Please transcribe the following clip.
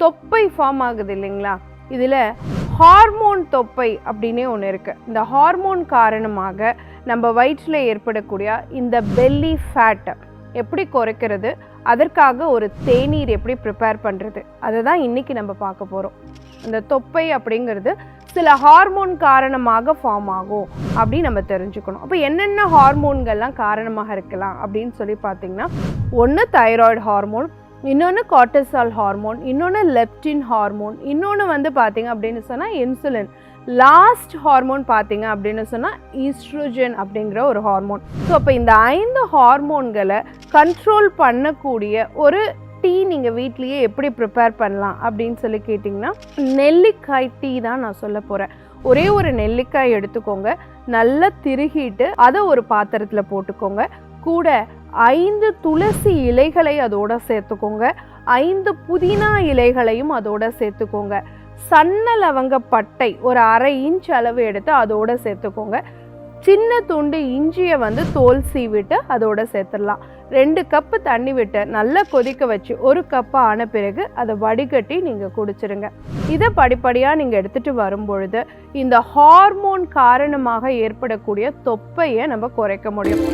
தொப்பை ஃபார்ம் ஆகுது இல்லைங்களா, இதில் ஹார்மோன் தொப்பை அப்படின்னே ஒன்று இருக்குது. இந்த ஹார்மோன் காரணமாக நம்ம வயிற்றில் ஏற்படக்கூடிய இந்த பெல்லி ஃபேட்டை எப்படி குறைக்கிறது, அதற்காக ஒரு தேநீர் எப்படி ப்ரிப்பேர் பண்ணுறது, அதை தான் இன்றைக்கி நம்ம பார்க்க போகிறோம். இந்த தொப்பை அப்படிங்கிறது சில ஹார்மோன் காரணமாக ஃபார்ம் ஆகும் அப்படின்னு நம்ம தெரிஞ்சுக்கணும். அப்போ என்னென்ன ஹார்மோன்கள்லாம் காரணமாக இருக்கலாம் அப்படின்னு சொல்லி பார்த்திங்கன்னா, ஒன்று தைராய்டு ஹார்மோன், இன்னொன்று கார்டிசால் ஹார்மோன், இன்னொன்று லெப்டின் ஹார்மோன், இன்னொன்று வந்து பார்த்திங்க அப்படின்னு சொன்னால் இன்சுலின், லாஸ்ட் ஹார்மோன் பார்த்திங்க அப்படின்னு சொன்னால் ஈஸ்ட்ரோஜன் அப்படிங்கிற ஒரு ஹார்மோன். ஸோ அப்போ இந்த 5 ஹார்மோன்களை கண்ட்ரோல் பண்ணக்கூடிய ஒரு டீ நீங்கள் வீட்லேயே எப்படி ப்ரிப்பேர் பண்ணலாம் அப்படின்னு சொல்லி கேட்டிங்கன்னா, நெல்லிக்காய் டீ தான் நான் சொல்ல போகிறேன். ஒரே ஒரு நெல்லிக்காய் எடுத்துக்கோங்க, நல்லா திருகிட்டு அதை ஒரு பாத்திரத்தில் போட்டுக்கோங்க. கூட 5 துளசி இலைகளை அதோட சேர்த்துக்கோங்க, 5 புதினா இலைகளையும் அதோட சேர்த்துக்கோங்க, சன்ன லவங்க பட்டை ஒரு 1/2 இன்ச் அளவு எடுத்து அதோட சேர்த்துக்கோங்க, சின்ன துண்டு இஞ்சியை வந்து தோல் சீவிட்டு அதோட சேர்த்துடலாம். 2 கப்பு தண்ணி விட்டு நல்லா கொதிக்க வச்சு 1 கப்பு ஆன பிறகு அதை வடிகட்டி நீங்கள் குடிச்சிருங்க. இதை படிப்படியாக நீங்கள் எடுத்துகிட்டு வரும்பொழுது இந்த ஹார்மோன் காரணமாக ஏற்படக்கூடிய தொப்பையை நம்ம குறைக்க முடியும்.